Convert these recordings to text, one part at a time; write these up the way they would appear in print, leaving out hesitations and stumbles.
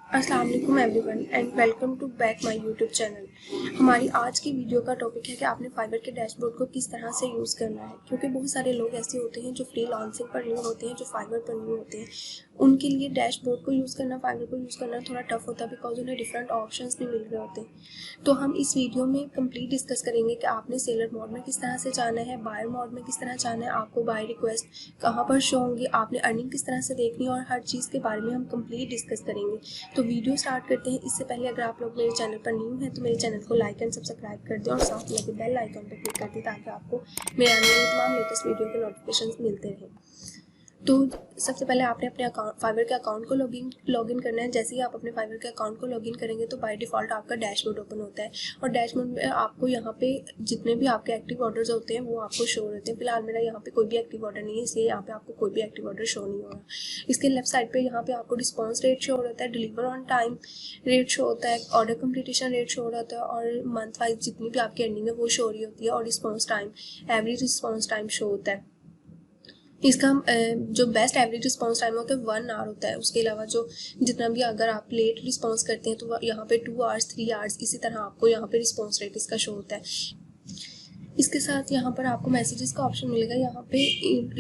अस्सलाम वालेकुम everyone and welcome to back my YouTube channel. हमारी आज की वीडियो का टॉपिक है कि आपने फाइवर के डैशबोर्ड को किस तरह से यूज़ करना है, क्योंकि बहुत सारे लोग ऐसे होते हैं जो फ्रीलांसिंग पर न्यू होते हैं, जो फाइवर पर न्यू होते हैं। उनके लिए डैशबोर्ड को यूज़ करना, फाइवर को यूज़ करना थोड़ा टफ होता है, बिकॉज उन्हें डिफरेंट ऑप्शंस नहीं मिल रहे होते। तो हम इस वीडियो में कंप्लीट डिस्कस करेंगे कि आपने सेलर मोड में किस तरह से जाना है, बायर मोड में किस तरह जाना है, आपको बाय रिक्वेस्ट कहाँ पर शो होंगी, आपने अर्निंग किस तरह से देखनी है, और हर चीज़ के बारे में हम कंप्लीट डिस्कस करेंगे। तो वीडियो स्टार्ट करते हैं। इससे पहले अगर आप लोग मेरे चैनल पर न्यू हैं तो मेरे चैनल को लाइक एंड सब्सक्राइब कर दें और साथ में बेल आइकन पर क्लिक कर दें ताकि आपको मेरे आने वाले तमाम लेटेस्ट वीडियो के नोटिफिकेशंस मिलते रहें। तो सबसे पहले आपने अपने अकाउंट फाइवर के अकाउंट को लॉगिन करना है। जैसे ही आप अपने फाइवर के अकाउंट को लॉगिन करेंगे तो बाय डिफ़ॉल्ट आपका डैशबोर्ड ओपन होता है, और डैशबोर्ड में आपको यहाँ पे जितने भी आपके एक्टिव ऑर्डर्स होते हैं वो आपको शो होते हैं। फिलहाल मेरा यहाँ पे कोई भी एक्टिव ऑर्डर नहीं है, इसलिए यहाँ पे आपको कोई भी एक्टिव ऑर्डर शो नहीं हो रहा। इसके लेफ्ट साइड पे यहाँ पे आपको रिस्पॉन्स रेट शो होता है, deliver on time rate show होता है, ऑर्डर कंप्लीटेशन रेट शो होता है, और मंथ वाइज जितनी भी आपकी अर्निंग है वो शो हो रही होती है, और response time, average response time show होता है। इसका जो बेस्ट एवरेज रिस्पांस टाइम होता है 1 आवर होता है। उसके अलावा जो जितना भी अगर आप लेट रिस्पांस करते हैं तो यहाँ पे 2 आवर्स 3 आवर्स इसी तरह आपको यहाँ पे रिस्पांस रेट इसका शो होता है। इसके साथ यहाँ पर आपको मैसेजेस का ऑप्शन मिलेगा। यहाँ पे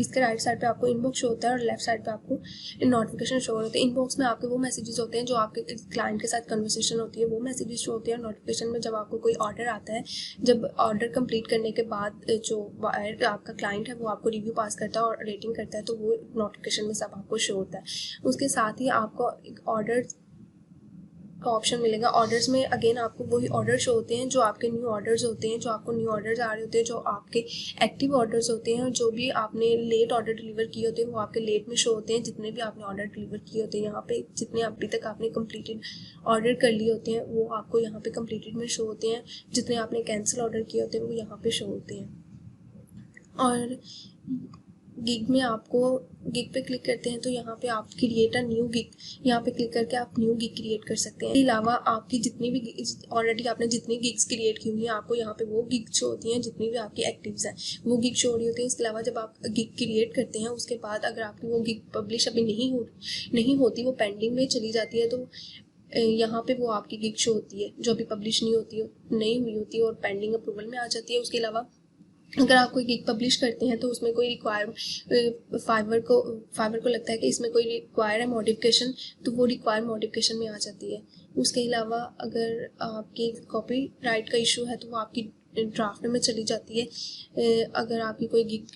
इसके राइट साइड पे आपको इनबॉक्स शो होता है और लेफ्ट साइड पे आपको नोटिफिकेशन शो होते हैं। इनबॉक्स में आपके वो मैसेजेस होते हैं जो आपके क्लाइंट के साथ कन्वर्सेशन होती है, वो मैसेजेस शो होते हैं। नोटिफिकेशन में जब आपको कोई ऑर्डर आता है, जब ऑर्डर कंप्लीट करने के बाद जो आपका क्लाइंट है वो आपको रिव्यू पास करता है और रेटिंग करता है, तो वो नोटिफिकेशन में सब आपको शो होता है। उसके साथ ही आपको ऑर्डर का ऑप्शन मिलेगा। ऑर्डर्स में अगेन आपको वही ऑर्डर शो होते हैं जो आपके न्यू ऑर्डर्स होते हैं, जो आपको न्यू ऑर्डर्स आ रहे होते हैं, जो आपके एक्टिव ऑर्डर्स होते हैं, और जो भी आपने लेट ऑर्डर डिलीवर किए होते हैं वो आपके लेट में शो होते हैं। जितने भी आपने ऑर्डर डिलीवर किए होते हैं यहाँ पे, जितने अभी तक आपने कंप्लीटेड ऑर्डर कर लिए होते हैं वो आपको यहाँ पे कंप्लीटेड में शो होते हैं। जितने आपने कैंसिल ऑर्डर किए होते हैं वो यहाँ पे शो होते हैं। और गिग में आपको गिग पे क्लिक करते हैं तो यहाँ पे आप क्रिएट अ न्यू गिग, यहाँ पे क्लिक करके आप न्यू गिग क्रिएट कर सकते हैं। इसके अलावा आपकी जितनी भी ऑलरेडी आपने जितनी गिग्स क्रिएट की हुई हैं आपको यहाँ पे वो गिग शो होती हैं, जितनी भी आपकी एक्टिव्स हैं वो गिग शो हो रही होती है। इसके अलावा जब आप गिग क्रिएट करते हैं उसके बाद अगर आपकी वो गिग पब्लिश अभी नहीं होती, वो पेंडिंग में चली जाती है, तो यहाँ पे वो आपकी गिग शो होती है जो अभी पब्लिश नहीं हुई होती है और पेंडिंग अप्रूवल में आ जाती है। उसके अलावा अगर आप कोई गिग पब्लिश करते हैं तो उसमें कोई फाइवर को लगता है कि इसमें कोई रिक्वायर है मॉडिफिकेशन, तो वो रिक्वायर मॉडिफिकेशन में आ जाती है। उसके अलावा अगर आपकी कॉपीराइट का इशू है तो वो आपकी ड्राफ्ट में चली जाती है। अगर आपकी कोई गिग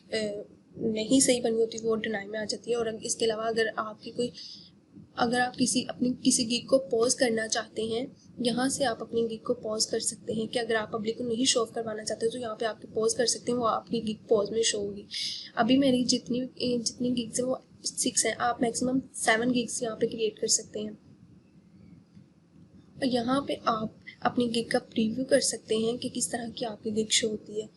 नहीं सही बनी होती वो डिनाई में आ जाती है। और इसके अलावा अगर आप किसी गिग को पॉज करना चाहते हैं, यहाँ से आप अपनी गिग को पॉज कर सकते हैं कि अगर आप पब्लिक को नहीं शो ऑफ करवाना चाहते तो यहाँ पे आप पॉज कर सकते हैं, वो आपकी गिग पॉज में शो होगी। अभी मेरी जितनी गिग्स हैं वो 6 हैं, आप मैक्सिमम 7 गिग्स यहाँ पे क्रिएट कर सकते हैं। और यहाँ पे आप अपनी गिग का प्रीव्यू कर सकते हैं कि किस तरह की आपकी गिग शो होती है।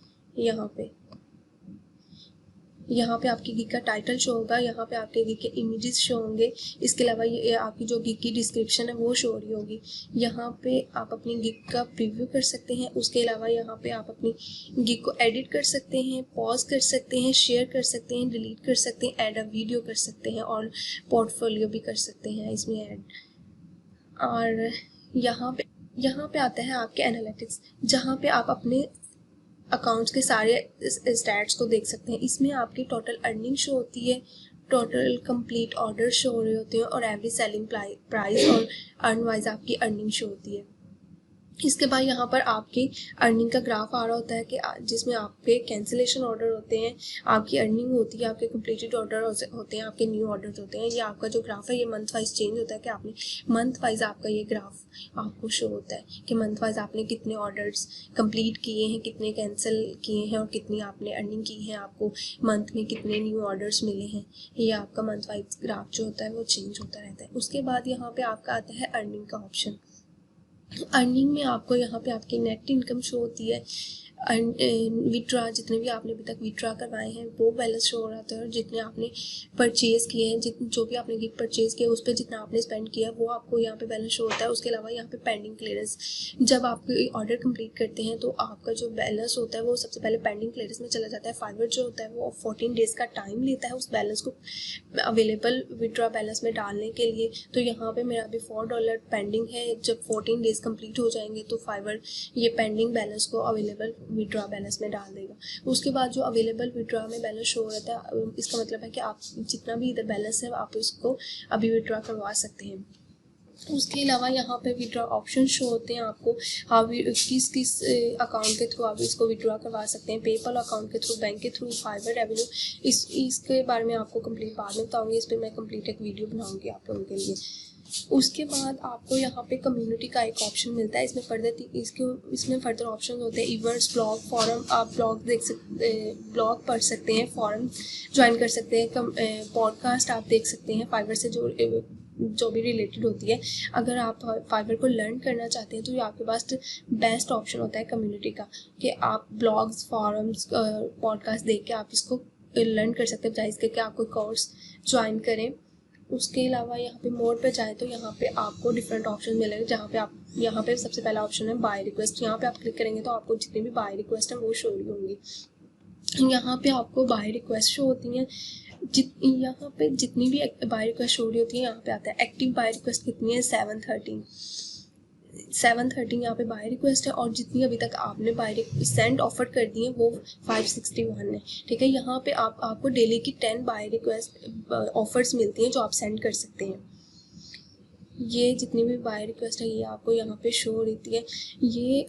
यहाँ पे आपकी गिग का टाइटल शो होगा, यहाँ पे आपके गिग के इमेजेस शो होंगे। इसके अलावा ये आपकी जो गिग की डिस्क्रिप्शन है वो शो हो रही होगी। यहाँ पे आप अपनी गिग का प्रीव्यू कर सकते हैं। उसके अलावा यहाँ पे आप अपनी गिग को एडिट कर सकते हैं, पॉज कर सकते हैं, शेयर कर सकते हैं, डिलीट कर सकते हैं, ऐड अ वीडियो कर सकते हैं, और पोर्टफोलियो भी कर सकते हैं इसमें ऐड। और यहाँ पे आता है आपके एनालिटिक्स, जहाँ पे आप अपने अकाउंट्स के सारे स्टैट्स को देख सकते हैं। इसमें आपकी टोटल अर्निंग शो होती है, टोटल कंप्लीट ऑर्डर शो हो रहे होते हैं, और एवरेज सेलिंग प्राइस और अर्न वाइज आपकी अर्निंग शो होती है। इसके बाद यहाँ पर आपकी अर्निंग का ग्राफ आ रहा होता है कि जिसमें आपके कैंसिलेशन ऑर्डर होते हैं, आपकी अर्निंग होती है, आपके कंप्लीटेड ऑर्डर होते हैं, आपके न्यू ऑर्डर होते हैं। ये आपका जो ग्राफ है ये मंथ वाइज चेंज होता है कि आपने मंथ वाइज आपका ये ग्राफ आपको शो होता है कि मंथ वाइज आपने कितने ऑर्डर्स कंप्लीट किए हैं, कितने कैंसिल किए हैं, और कितनी आपने अर्निंग की है, आपको मंथ में कितने न्यू ऑर्डर्स मिले हैं। ये आपका मंथ वाइज ग्राफ जो होता है वो चेंज होता रहता है। उसके बाद यहाँ पे आपका आता है अर्निंग का ऑप्शन। अर्निंग में आपको यहाँ पे आपकी नेट इनकम शो होती है। विड्रा जितने भी आपने अभी तक विड्रा करवाए हैं वो बैलेंस शो हो रहा था, और जितने आपने परचेज़ किए हैं, जो भी आपने गिफ्ट परचेज़ किया उस पर जितना आपने स्पेंड किया वो आपको यहाँ पे बैलेंस शो होता है। उसके अलावा यहाँ पे पेंडिंग क्लियरेंस, जब आप ऑर्डर कंप्लीट करते हैं तो आपका जो बैलेंस होता है वो सबसे पहले पेंडिंग क्लियरेंस में चला जाता है। फाइवर जो होता है वो 14 डेज़ का टाइम लेता है उस बैलेंस को अवेलेबल विड्रा बैलेंस में डालने के लिए। तो यहाँ पे मेरा अभी $4 पेंडिंग है। जब 14 डेज़ कंप्लीट हो जाएंगे तो फाइवर ये पेंडिंग बैलेंस को अवेलेबल विड्रा बैलेंस में डाल देगा। उसके बाद जो अवेलेबल विड्रा में बैलेंस शो हो रहा है, इसका मतलब है कि आप जितना भी इधर बैलेंस है आप इसको अभी विड्रा करवा सकते हैं। उसके अलावा यहाँ पे विड्रा ऑप्शन शो होते हैं आपको, आप किस अकाउंट के थ्रू आप इसको विड्रा करवा सकते हैं, पेपल अकाउंट के थ्रू, बैंक के थ्रू, फाइवर रेवेन्यू। इसके बारे में आपको कंप्लीट बाद में बताऊँगी, इस पर मैं कंप्लीट एक वीडियो बनाऊँगी आप लोगों के लिए। उसके बाद आपको यहाँ पे कम्युनिटी का एक ऑप्शन मिलता है, इसमें फर्दर ऑप्शन होते हैं, इवेंट्स, ब्लॉग, फॉरम। आप ब्लॉग पढ़ सकते हैं, फॉरम ज्वाइन कर सकते हैं, पॉडकास्ट आप देख सकते हैं फाइवर से जो भी रिलेटेड होती है। अगर आप फाइवर को लर्न करना चाहते हैं तो ये आपके पास बेस्ट ऑप्शन होता है कम्युनिटी का, कि आप ब्लॉग्स, फॉरम्स, पॉडकास्ट देख के आप इसको लर्न कर सकते हैं, बजाय इसके कि आप कोई कोर्स ज्वाइन करें। उसके अलावा यहाँ पे मोड पे जाए तो यहाँ पे आपको डिफरेंट ऑप्शन मिलेंगे, जहाँ पे आप यहाँ पे सबसे पहला ऑप्शन है बाय रिक्वेस्ट। यहाँ पे आप क्लिक करेंगे तो आपको जितनी भी बाय रिक्वेस्ट है वो शो हो रही होंगी। यहाँ पे आपको बाय रिक्वेस्ट शो होती हैं, यहाँ पे जितनी भी बाय रिक्वेस्ट शो रही होती है यहाँ पे आता है एक्टिव बाय रिक्वेस्ट कितनी है, 713 यहाँ पे बाय रिक्वेस्ट है, और जितनी अभी तक आपने बाय सेंड ऑफर कर दी है वो 561 है। ठीक है, यहाँ पे आपको डेली की 10 बाय रिक्वेस्ट ऑफर्स मिलती हैं जो आप सेंड कर सकते हैं। ये जितनी भी बाय रिक्वेस्ट है ये आपको यहाँ पे शो रहती है। ये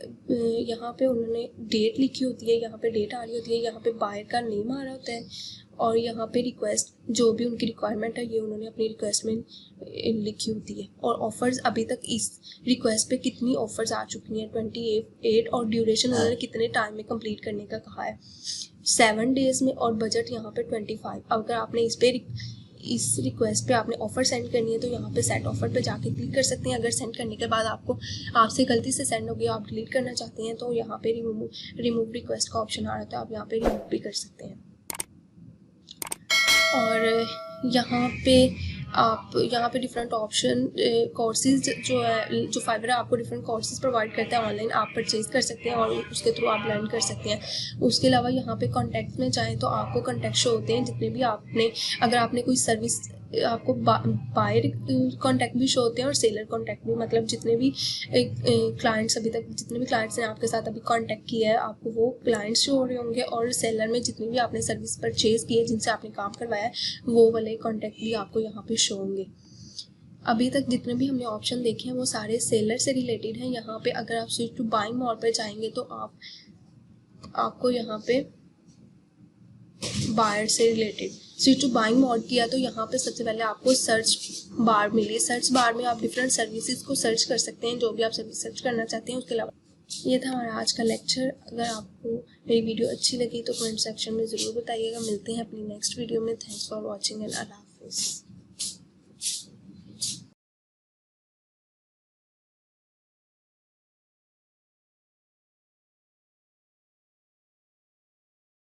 यहाँ पे उन्होंने डेट लिखी होती है, यहाँ पे डेट आ रही होती है, यहाँ पे बायर का नेम आ रहा होता है, और यहाँ पे रिक्वेस्ट जो भी उनकी रिक्वायरमेंट है ये उन्होंने अपनी रिक्वेस्ट में लिखी होती है। और ऑफ़र्स अभी तक इस रिक्वेस्ट पे कितनी ऑफ़र्स आ चुकी हैं 28, और ड्यूरेशन उन्होंने कितने टाइम में कंप्लीट करने का कहा है, 7 डेज़ में, और बजट यहाँ पे 25। अगर आपने इस रिक्वेस्ट पे आपने ऑफ़र सेंड करनी है तो यहाँ पे सेट ऑफ़र पे जाके क्लिक कर सकते हैं। अगर सेंड करने के बाद आपसे गलती से सेंड हो गया, आप डिलीट करना चाहते हैं तो यहाँ पे रिमूव रिक्वेस्ट का ऑप्शन आ रहा था, आप यहाँ पे रिमूव भी कर सकते हैं। और यहाँ पे डिफरेंट ऑप्शन कोर्सेज जो फाइवर है आपको डिफरेंट कोर्सेज प्रोवाइड करता है, ऑनलाइन आप परचेज़ कर सकते हैं और उसके थ्रू आप लर्न कर सकते हैं। उसके अलावा यहाँ पे कॉन्टैक्ट में जाएँ तो आपको कॉन्टैक्ट शो होते हैं जितने भी अगर आपने कोई सर्विस, आपको बायर कॉन्टैक्ट भी शो होते हैं और सेलर कॉन्टैक्ट भी, मतलब जितने भी क्लाइंट्स अभी तक जितने भी क्लाइंट्स ने आपके साथ अभी कॉन्टैक्ट किया है आपको वो क्लाइंट्स शो हो रहे होंगे, और सेलर में जितनी भी आपने सर्विस परचेज़ की है जिनसे आपने काम करवाया है वो वाले कॉन्टैक्ट भी आपको यहाँ पे शो होंगे। अभी तक जितने भी हमने ऑप्शन देखे हैं वो सारे सेलर से रिलेटेड हैं। यहाँ पे अगर आप स्विच टू बाइंग मोड पर जाएंगे तो आपको यहाँ पे बायर से related switch to buying mode किया तो यहाँ पे सबसे पहले आपको सर्च बार मिली। सर्च बार में आप डिफरेंट सर्विसेज को सर्च कर सकते हैं, जो भी आप सर्विस सर्च करना चाहते हैं। उसके अलावा ये था हमारा आज का लेक्चर। अगर आपको मेरी वीडियो अच्छी लगी तो कमेंट सेक्शन में ज़रूर बताइएगा। मिलते हैं अपनी नेक्स्ट वीडियो में। थैंक्स फॉर वॉचिंग एंड अल्लाह हाफिज़।